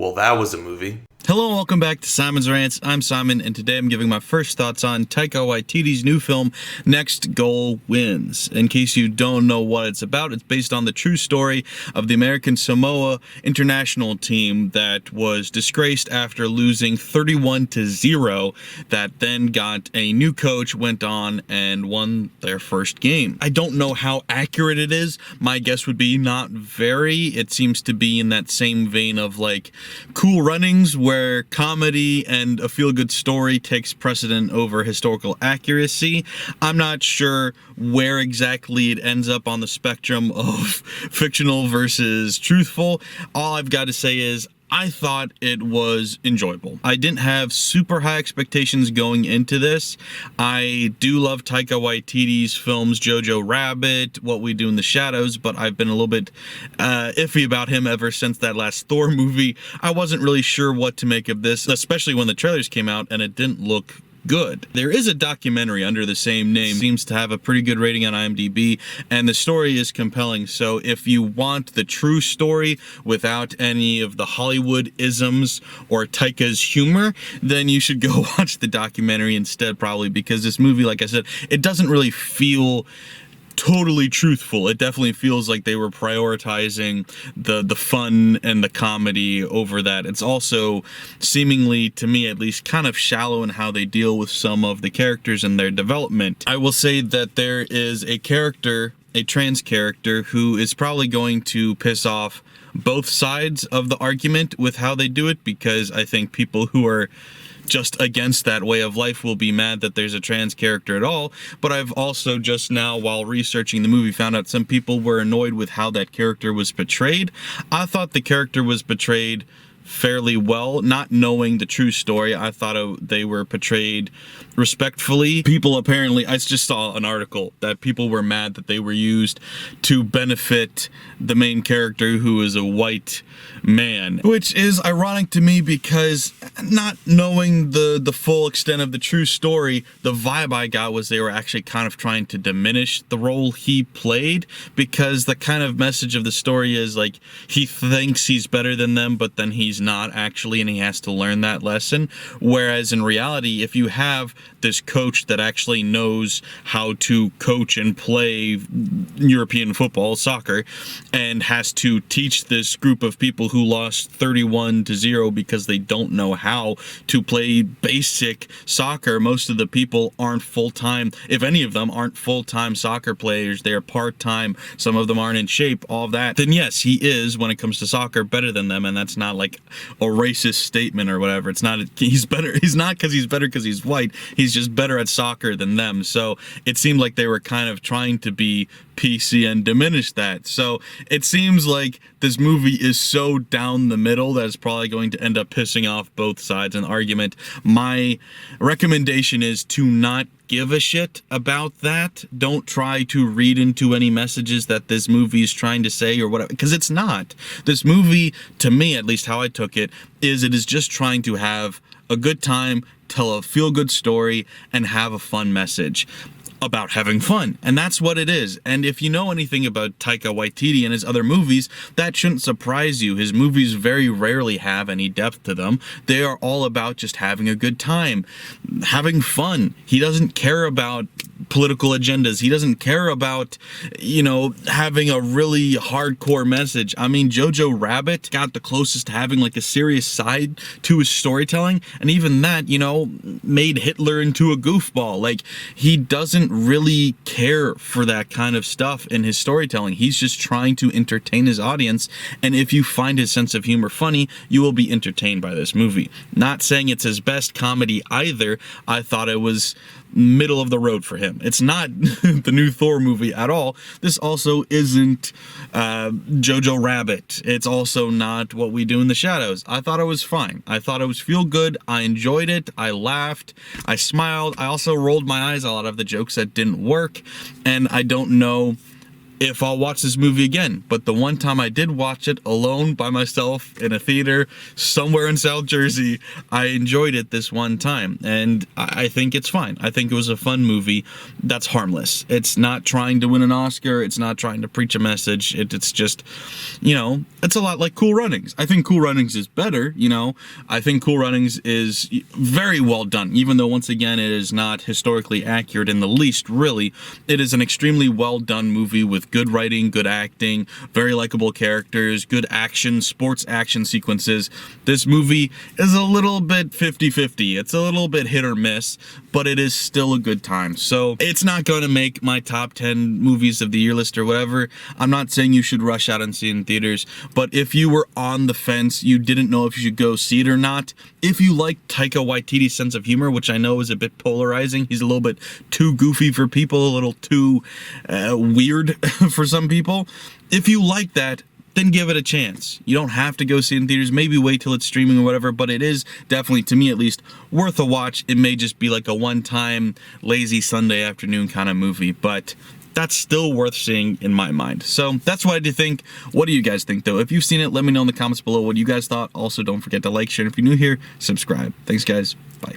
Well, that was a movie. Hello and welcome back to Simon's Rants. I'm Simon, and today I'm giving my first thoughts on Taiki Watiti's new film, Next Goal Wins. In case you don't know what it's about, it's based on the true story of the American Samoa international team that was disgraced after losing 31-0, that then got a new coach, went on and won their first game. I don't know how accurate it is. My guess would be not very. It seems to be in that same vein of like Cool Runnings, where comedy and a feel-good story takes precedent over historical accuracy. I'm not sure where exactly it ends up on the spectrum of fictional versus truthful. All I've got to say is I thought it was enjoyable. I didn't have super high expectations going into this. I do love Taiki Watiti's films, Jojo Rabbit, What We Do in the Shadows, but I've been a little bit iffy about him ever since that last Thor movie. I wasn't really sure what to make of this, especially when the trailers came out and it didn't look good. There is a documentary under the same name, seems to have a pretty good rating on IMDb, and the story is compelling. So if you want the true story without any of the Hollywood isms or Taika's humor, then you should go watch the documentary instead, probably, because this movie, like I said, it doesn't really feel totally truthful. It definitely feels like they were prioritizing the fun and the comedy over that. It's also seemingly, to me at least, kind of shallow in how they deal with some of the characters and their development. I will say that there is a character, a trans character, who is probably going to piss off both sides of the argument with how they do it, because I think people who are just against that way of life will be mad that there's a trans character at all. But I've also just now, while researching the movie, found out some people were annoyed with how that character was portrayed. I thought the character was portrayed fairly well, not knowing the true story. I thought they were portrayed respectfully. People apparently, I just saw an article that people were mad that they were used to benefit the main character, who is a white man, which is ironic to me because, not knowing the full extent of the true story, the vibe I got was they were actually kind of trying to diminish the role he played, because the kind of message of the story is like he thinks he's better than them, but then he's not actually, and he has to learn that lesson. Whereas in reality, if you have this coach that actually knows how to coach and play European football, soccer, and has to teach this group of people who lost 31-0 because they don't know how to play basic soccer. Most of the people aren't full-time, if any of them aren't full-time soccer players, they're part-time, some of them aren't in shape, all of that, then yes, he is, when it comes to soccer, better than them. And that's not like a racist statement or whatever. It's not, he's better, he's not because he's better because he's white, he's just better at soccer than them. So it seemed like they were kind of trying to be PC and diminish that. So it seems like this movie is so down the middle that it's probably going to end up pissing off both sides in the argument. My recommendation is to not give a shit about that. Don't try to read into any messages that this movie is trying to say or whatever, because it's not. This movie, to me at least, how I took it is just trying to have a good time, tell a feel-good story, and have a fun message about having fun. And that's what it is. And if you know anything about Taiki Watiti and his other movies, that shouldn't surprise you. His movies very rarely have any depth to them. They are all about just having a good time, having fun. He doesn't care about political agendas. He doesn't care about, having a really hardcore message. I mean, Jojo Rabbit got the closest to having like a serious side to his storytelling, and even that, made Hitler into a goofball. Like, he doesn't really care for that kind of stuff in his storytelling. He's just trying to entertain his audience, and if you find his sense of humor funny, you will be entertained by this movie. Not saying it's his best comedy either. I thought it was middle of the road for him. It's not the new Thor movie at all. This also isn't Jojo Rabbit. It's also not What We Do in the Shadows. I thought it was fine. I thought it was feel good. I enjoyed it. I laughed. I smiled. I also rolled my eyes a lot of the jokes that didn't work. And I don't know if I'll watch this movie again. But the one time I did watch it alone by myself in a theater somewhere in South Jersey, I enjoyed it this one time, and I think it's fine. I think it was a fun movie that's harmless. It's not trying to win an Oscar. It's not trying to preach a message. It's just, you know, it's a lot like Cool Runnings. I think Cool Runnings is better, you know. I think Cool Runnings is very well done, even though, once again, it is not historically accurate in the least, really. It is an extremely well done movie with good writing, good acting, very likable characters, good action, sports action sequences. This movie is a little bit 50-50. It's a little bit hit or miss, but it is still a good time. So it's not going to make my top 10 movies of the year list or whatever. I'm not saying you should rush out and see it in theaters, but if you were on the fence, you didn't know if you should go see it or not, if you like Taika Waititi's sense of humor, which I know is a bit polarizing, he's a little bit too goofy for people, a little too weird for some people. If you like that, then give it a chance. You don't have to go see it in theaters. Maybe wait till it's streaming or whatever, but it is definitely, to me at least, worth a watch. It may just be like a one-time lazy Sunday afternoon kind of movie, but that's still worth seeing in my mind. So that's what I do think. What do you guys think, though? If you've seen it, let me know in the comments below what you guys thought. Also, don't forget to like, share, and if you're new here, subscribe. Thanks, guys. Bye.